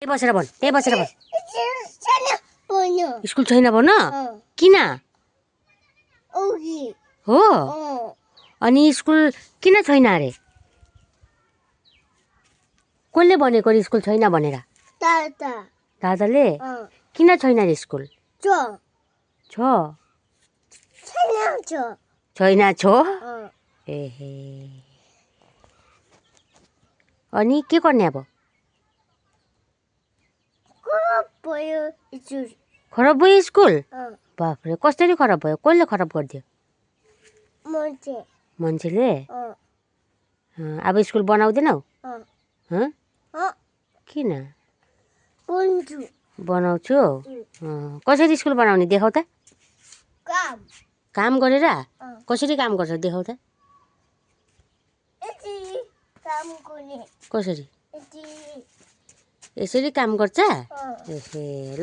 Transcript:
त्यही बसेर भन त्यही बसेर भन छैन स्कुल छैन भन किन ओगी हो अनि स्कुल किन छैन अरे कसले भनेको अरे स्कुल छैन भनेर ताता दादाले किन छैन अरे स्कुल छ छ छैन छ छैन छ एहे अनि के गर्ने अब भयो स्कुल खराब भयो स्कुल बाफ्रे कसरी खराब भयो कसले खराब गरिदियो मान्छे मान्छेले अब स्कुल बनाउँदैनौ किन बन्छु बनाउँछु कसरी स्कुल बनाउने देखाउ त काम काम गरेर कसरी काम गर्छ देखाउ त काम गर्ने कसरी यति यसरी काम गर्छ एहे